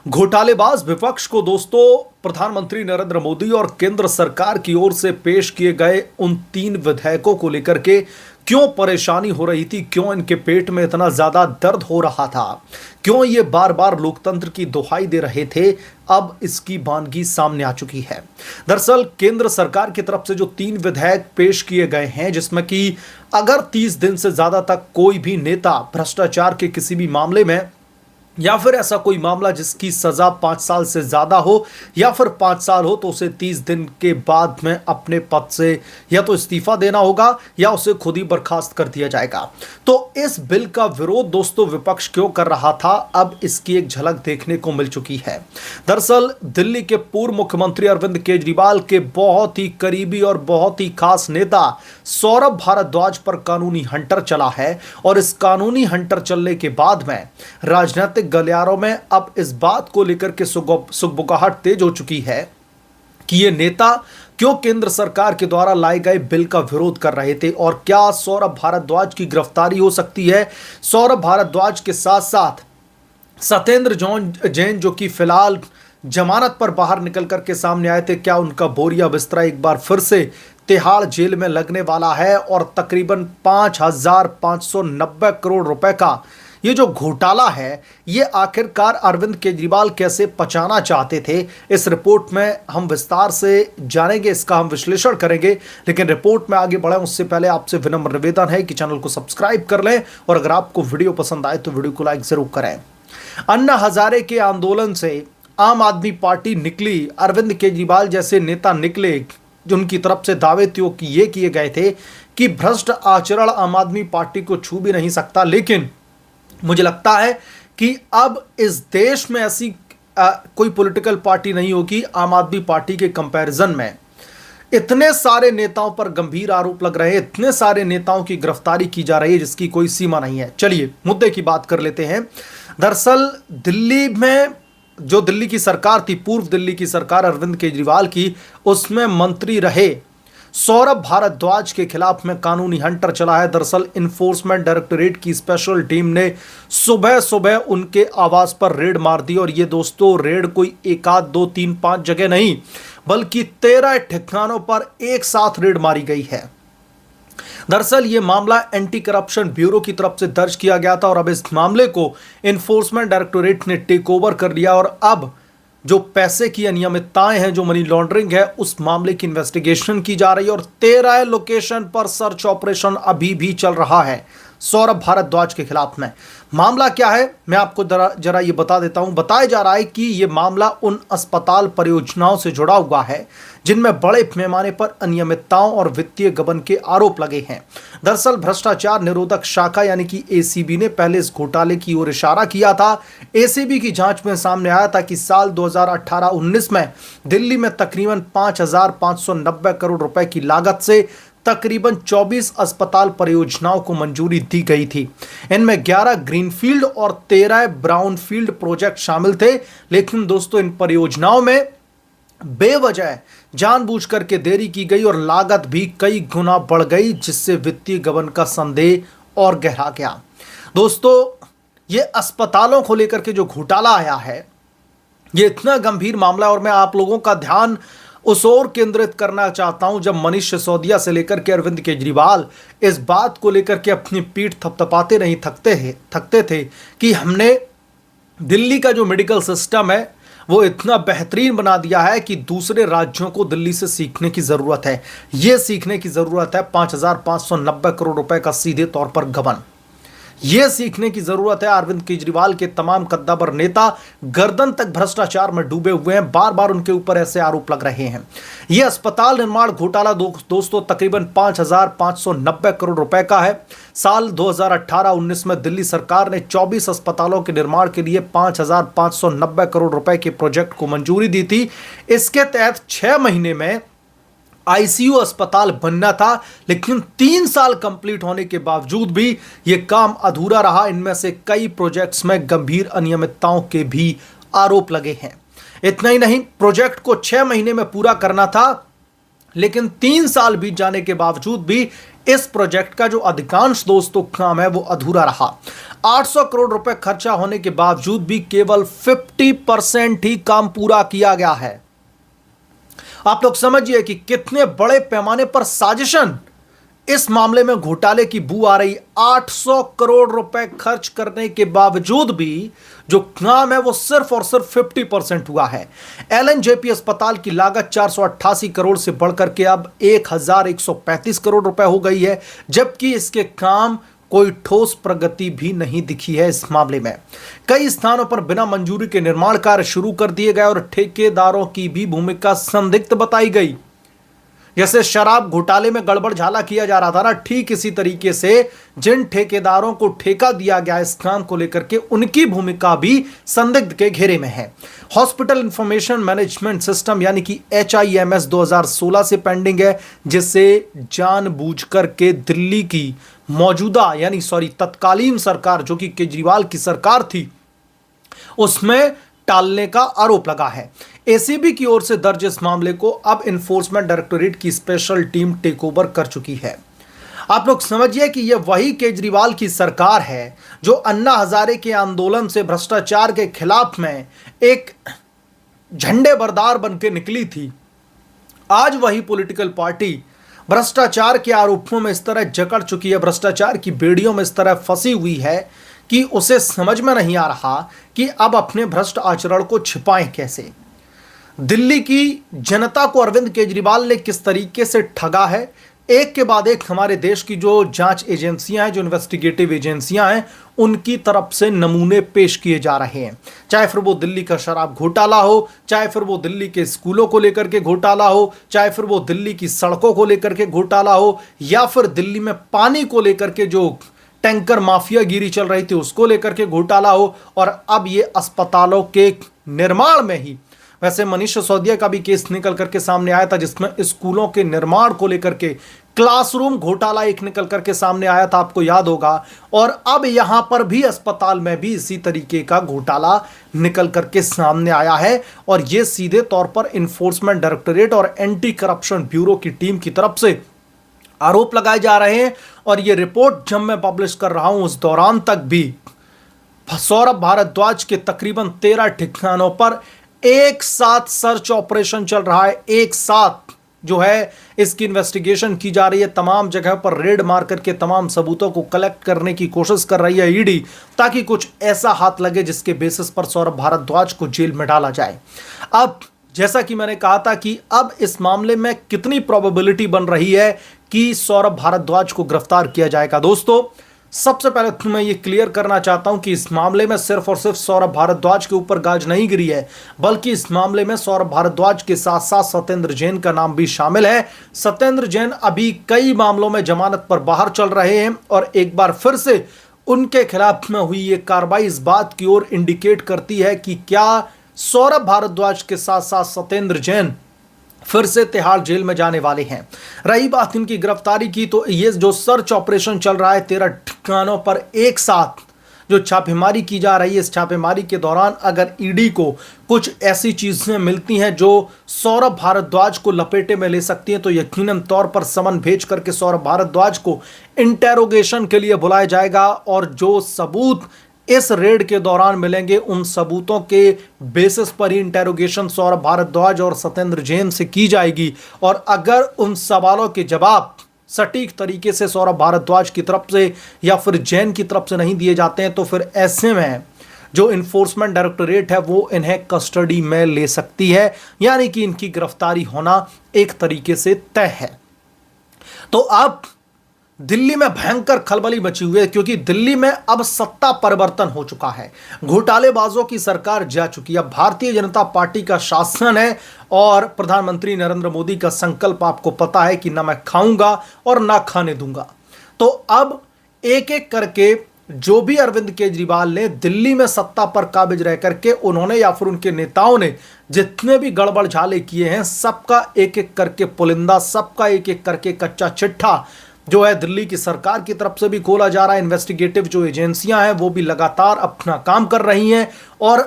घोटालेबाज विपक्ष को दोस्तों प्रधानमंत्री नरेंद्र मोदी और केंद्र सरकार की ओर से पेश किए गए उन 3 विधेयकों को लेकर के क्यों परेशानी हो रही थी, क्यों इनके पेट में इतना ज्यादा दर्द हो रहा था, क्यों ये बार बार लोकतंत्र की दुहाई दे रहे थे, अब इसकी वानगी सामने आ चुकी है। दरअसल केंद्र सरकार की तरफ से जो 3 विधेयक पेश किए गए हैं, जिसमें कि अगर 30 दिन से ज्यादा तक कोई भी नेता भ्रष्टाचार के किसी भी मामले में या फिर ऐसा कोई मामला जिसकी सजा 5 साल से ज्यादा हो या फिर 5 साल हो, तो उसे 30 दिन के बाद में अपने पद से या तो इस्तीफा देना होगा या उसे खुद ही बर्खास्त कर दिया जाएगा। तो इस बिल का विरोध दोस्तों विपक्ष क्यों कर रहा था, अब इसकी एक झलक देखने को मिल चुकी है। दरअसल दिल्ली के पूर्व मुख्यमंत्री अरविंद केजरीवाल के बहुत ही करीबी और बहुत ही खास नेता सौरभ भारद्वाज पर कानूनी हंटर चला है और इस कानूनी हंटर चलने के बाद में राजनीतिक गलियारों में अब इस बात को लेकर के सुगबुगाहट तेज हो चुकी है कि ये नेता क्यों केंद्र सरकार के द्वारा लाए गए बिल का विरोध कर रहे थे और क्या सौरभ भारद्वाज की गिरफ्तारी हो सकती है। सौरभ भारद्वाज के साथ साथ सत्येंद्र जैन जो कि फिलहाल जमानत पर बाहर निकल करके सामने आए थे, क्या उनका बोरिया बिस्तरा एक बार फिर से तिहाड़ जेल में लगने वाला है और तकरीबन 5,590 करोड़ रुपए का ये जो घोटाला है, ये आखिरकार अरविंद केजरीवाल कैसे पचाना चाहते थे, इस रिपोर्ट में हम विस्तार से जानेंगे, इसका हम विश्लेषण करेंगे। लेकिन रिपोर्ट में आगे बढ़े उससे पहले आपसे विनम्र निवेदन है कि चैनल को सब्सक्राइब कर लें और अगर आपको वीडियो पसंद आए तो वीडियो को लाइक जरूर करें। अन्ना हजारे के आंदोलन से आम आदमी पार्टी निकली, अरविंद केजरीवाल जैसे नेता निकले जिनकी तरफ से दावे ये किए गए थे कि भ्रष्ट आचरण आम आदमी पार्टी को छू भी नहीं सकता। लेकिन मुझे लगता है कि अब इस देश में ऐसी कोई पॉलिटिकल पार्टी नहीं होगी आम आदमी पार्टी के कंपैरिजन में। इतने सारे नेताओं पर गंभीर आरोप लग रहे हैं, इतने सारे नेताओं की गिरफ्तारी की जा रही है जिसकी कोई सीमा नहीं है। चलिए मुद्दे की बात कर लेते हैं। दरअसल दिल्ली में जो दिल्ली की सरकार थी, पूर्व दिल्ली की सरकार अरविंद केजरीवाल की, उसमें मंत्री रहे सौरभ भारद्वाज के खिलाफ में कानूनी हंटर चला है। दरअसल इन्फोर्समेंट डायरेक्टोरेट की स्पेशल टीम ने सुबह सुबह उनके आवास पर रेड मार दी और ये दोस्तों रेड कोई 1 आध 2 3 5 जगह नहीं बल्कि 13 ठिकानों पर एक साथ रेड मारी गई है। दरअसल ये मामला एंटी करप्शन ब्यूरो की तरफ से दर्ज किया गया था और अब इस मामले को इन्फोर्समेंट डायरेक्टोरेट ने टेक ओवर कर लिया और अब जो पैसे की अनियमितताएं हैं, जो मनी लॉन्ड्रिंग है, उस मामले की इन्वेस्टिगेशन की जा रही है और 13 लोकेशन पर सर्च ऑपरेशन अभी भी चल रहा है सौरभ भारद्वाज के खिलाफ में। मामला क्या है मैं आपको जरा ये बता देता हूं। बताया जा रहा है कि ये मामला उन अस्पताल परियोजनाओं से जुड़ा हुआ है जिनमें बड़े पैमाने पर अनियमितताओं और वित्तीय गबन के आरोप लगे हैं। दरअसल भ्रष्टाचार निरोधक शाखा यानी कि एसीबी ने पहले इस घोटाले की ओर इशारा किया था। एसीबी की जांच में सामने आया था कि साल 2018-19 में दिल्ली में तकरीबन 5,590 करोड़ रुपए की लागत से तकरीबन 24 अस्पताल परियोजनाओं को मंजूरी दी गई थी। इनमें 11 ग्रीनफील्ड और 13 ब्राउनफील्ड प्रोजेक्ट शामिल थे। लेकिन दोस्तों इन परियोजनाओं में बेवजह जानबूझकर के देरी की गई और लागत भी कई गुना बढ़ गई, जिससे वित्तीय गबन का संदेह और गहरा गया। दोस्तों ये अस्पतालों को लेकर के जो घोटाला आया है, ये इतना गंभीर मामला है और मैं आप लोगों का ध्यान उस ओर केंद्रित करना चाहता हूं जब मनीष सिसोदिया से लेकर के अरविंद केजरीवाल इस बात को लेकर के अपनी पीठ थपथपाते नहीं थकते थे कि हमने दिल्ली का जो मेडिकल सिस्टम है वो इतना बेहतरीन बना दिया है कि दूसरे राज्यों को दिल्ली से सीखने की जरूरत है। ये सीखने की जरूरत है 5,590 करोड़ रुपए का सीधे तौर पर गबन। यह सीखने की जरूरत है। अरविंद केजरीवाल के तमाम कद्दावर नेता गर्दन तक भ्रष्टाचार में डूबे हुए हैं, बार बार उनके ऊपर ऐसे आरोप लग रहे हैं। यह अस्पताल निर्माण घोटाला दोस्तों तकरीबन 5,590 करोड़ रुपए का है। साल 2018-19 में दिल्ली सरकार ने 24 अस्पतालों के निर्माण के लिए 5,590 करोड़ रुपए के प्रोजेक्ट को मंजूरी दी थी। इसके तहत 6 महीने में आईसीयू अस्पताल बनना था, लेकिन 3 साल कंप्लीट होने के बावजूद भी यह काम अधूरा रहा। इनमें से कई प्रोजेक्ट्स में गंभीर अनियमितताओं के भी आरोप लगे हैं। इतना ही नहीं, प्रोजेक्ट को 6 महीने में पूरा करना था, लेकिन 3 साल बीत जाने के बावजूद भी इस प्रोजेक्ट का जो अधिकांश दोस्तों काम है वो अधूरा रहा। 800 करोड़ रुपए खर्चा होने के बावजूद भी केवल 50% ही काम पूरा किया गया है। आप लोग समझिए कि कितने बड़े पैमाने पर साजिशन इस मामले में घोटाले की बू आ रही। 800 करोड़ रुपए खर्च करने के बावजूद भी जो काम है वो सिर्फ और सिर्फ 50% हुआ है। एलएनजेपी अस्पताल की लागत 488 करोड़ से बढ़कर के अब 1135 करोड़ रुपए हो गई है, जबकि इसके काम कोई ठोस प्रगति भी नहीं दिखी है। इस मामले में कई स्थानों पर बिना मंजूरी के निर्माण कार्य शुरू कर दिए गए और ठेकेदारों की भी भूमिका संदिग्ध बताई गई। जैसे शराब घोटाले में गड़बड़ झाला किया जा रहा था ना, ठीक इसी तरीके से जिन ठेकेदारों को ठेका दिया गया इस काम को लेकर के, उनकी भूमिका भी संदिग्ध के घेरे में है। हॉस्पिटल इंफॉर्मेशन मैनेजमेंट सिस्टम यानी कि HIMS 2016 से पेंडिंग है, जिसे जानबूझकर के दिल्ली की मौजूदा तत्कालीन सरकार जो कि केजरीवाल की सरकार थी उसमें टालने का आरोप लगा है। एसीबी की ओर से दर्ज इस मामले को अब इन्फोर्समेंट डायरेक्टोरेट की स्पेशल टीम टेक ओवर कर चुकी है। आप लोग समझिए कि यह वही केजरीवाल की सरकार है जो अन्ना हजारे के आंदोलन से भ्रष्टाचार के खिलाफ में एक झंडे बरदार बनकर निकली थी। आज वही पॉलिटिकल पार्टी भ्रष्टाचार के आरोपों में इस तरह जकड़ चुकी है, भ्रष्टाचार की बेड़ियों में इस तरह फंसी हुई है कि उसे समझ में नहीं आ रहा कि अब अपने भ्रष्ट आचरण को छिपाएं कैसे। दिल्ली की जनता को अरविंद केजरीवाल ने किस तरीके से ठगा है, एक के बाद एक हमारे देश की जो जांच एजेंसियां हैं, जो इन्वेस्टिगेटिव एजेंसियां हैं, उनकी तरफ से नमूने पेश किए जा रहे हैं। चाहे फिर वो दिल्ली का शराब घोटाला हो, चाहे फिर वो दिल्ली के स्कूलों को लेकर के घोटाला हो, चाहे फिर वो दिल्ली की सड़कों को लेकर के घोटाला हो, या फिर दिल्ली में पानी को लेकर के जो टैंकर माफियागिरी चल रही थी उसको लेकर के घोटाला हो, और अब ये अस्पतालों के निर्माण में ही, वैसे मनीष सिसोदिया का भी केस निकल करके सामने आया था जिसमें स्कूलों के निर्माण को लेकर के क्लासरूम घोटाला एक निकल करके सामने आया था, आपको याद होगा। और अब यहां पर भी अस्पताल में भी इसी तरीके का घोटाला निकल करके सामने आया है, और यह सीधे तौर पर इन्फोर्समेंट डायरेक्टोरेट और एंटी करप्शन ब्यूरो की टीम की तरफ से आरोप लगाए जा रहे हैं। और यह रिपोर्ट जब मैं पब्लिश कर रहा हूं उस दौरान तक भी सौरभ भारद्वाज के तकरीबन 13 ठिकानों पर एक साथ सर्च ऑपरेशन चल रहा है। एक साथ जो है इसकी इन्वेस्टिगेशन की जा रही है, तमाम जगह पर रेड मार करके तमाम सबूतों को कलेक्ट करने की कोशिश कर रही है ईडी, ताकि कुछ ऐसा हाथ लगे जिसके बेसिस पर सौरभ भारद्वाज को जेल में डाला जाए। अब जैसा कि मैंने कहा था कि अब इस मामले में कितनी प्रोबेबिलिटी बन रही है कि सौरभ भारद्वाज को गिरफ्तार किया जाएगा। दोस्तों, सबसे पहले तो मैं ये क्लियर करना चाहता हूं कि इस मामले में सिर्फ और सिर्फ सौरभ भारद्वाज के ऊपर गाज नहीं गिरी है, बल्कि इस मामले में सौरभ भारद्वाज के साथ साथ सत्येंद्र जैन का नाम भी शामिल है। सत्येंद्र जैन अभी कई मामलों में जमानत पर बाहर चल रहे हैं, और एक बार फिर से उनके खिलाफ में हुई ये कार्रवाई इस बात की ओर इंडिकेट करती है कि क्या सौरभ भारद्वाज के साथ साथ सत्येंद्र जैन फिर से तिहाड़ जेल में जाने वाले हैं। रही बात इनकी गिरफ्तारी की, तो ये जो सर्च ऑपरेशन चल रहा है 13 ठिकानों पर एक साथ जो छापेमारी की जा रही है, इस छापेमारी के दौरान अगर ईडी को कुछ ऐसी चीजें मिलती हैं जो सौरभ भारद्वाज को लपेटे में ले सकती हैं, तो यकीनन तौर पर समन भेज करके सौरभ भारद्वाज को इंटेरोगेशन के लिए बुलाया जाएगा, और जो सबूत इस रेड के दौरान मिलेंगे उन सबूतों के बेसिस पर ही इंटेरोगेशन सौरभ भारद्वाज और सत्येंद्र जैन से की जाएगी। और अगर उन सवालों के जवाब सटीक तरीके से सौरभ भारद्वाज की तरफ से या फिर जैन की तरफ से नहीं दिए जाते हैं, तो फिर ऐसे में जो इन्फोर्समेंट डायरेक्टोरेट है वो इन्हें कस्टडी में ले सकती है, यानी कि इनकी गिरफ्तारी होना एक तरीके से तय है। तो अब दिल्ली में भयंकर खलबली मची हुई है, क्योंकि दिल्ली में अब सत्ता परिवर्तन हो चुका है। घोटालेबाजों की सरकार जा चुकी है। भारतीय जनता पार्टी का शासन है, और प्रधानमंत्री नरेंद्र मोदी का संकल्प आपको पता है कि ना मैं खाऊंगा और ना खाने दूंगा। तो अब एक एक करके जो भी अरविंद केजरीवाल ने दिल्ली में सत्ता पर काबिज रह करके उन्होंने या फिर उनके नेताओं ने जितने भी गड़बड़ झाले किए हैं, सबका एक एक करके पुलिंदा, सबका एक एक करके कच्चा चिट्ठा जो है दिल्ली की सरकार की तरफ से भी खोला जा रहा है। इन्वेस्टिगेटिव जो एजेंसियां हैं वो भी लगातार अपना काम कर रही हैं। और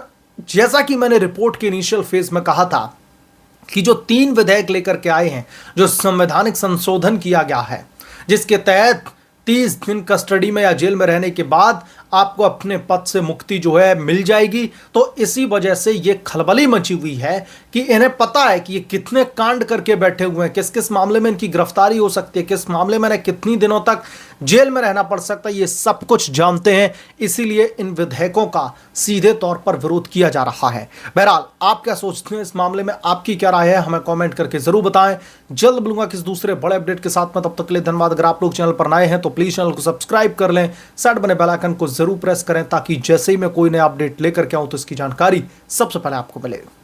जैसा कि मैंने रिपोर्ट के इनिशियल फेज में कहा था कि जो 3 विधेयक लेकर के आए हैं, जो संवैधानिक संशोधन किया गया है, जिसके तहत 30 दिन कस्टडी में या जेल में रहने के बाद आपको अपने पद से मुक्ति जो है मिल जाएगी। तो इसी वजह से ये खलबली मची हुई है कि इन्हें पता है कि ये कितने कांड करके बैठे हुए हैं, किस किस मामले में इनकी गिरफ्तारी हो सकती है, किस मामले में इन्हें कितनी दिनों तक जेल में रहना पड़ सकता है, ये सब कुछ जानते हैं। इसीलिए इन विधेयकों का सीधे तौर पर विरोध किया जा रहा है। बहरहाल आप क्या सोचते हैं इस मामले में, आपकी क्या राय है, हमें कमेंट करके जरूर बताएं। जल्द मिलूंगा किसी दूसरे बड़े अपडेट के साथ में, तब तक के लिए धन्यवाद। अगर आप लोग चैनल पर नए हैं तो प्लीज चैनल को सब्सक्राइब कर लें, साइड बने बेल आइकन को जरूर प्रेस करें ताकि जैसे ही मैं कोई नया अपडेट लेकर के आऊं तो इसकी जानकारी सबसे पहले आपको मिले।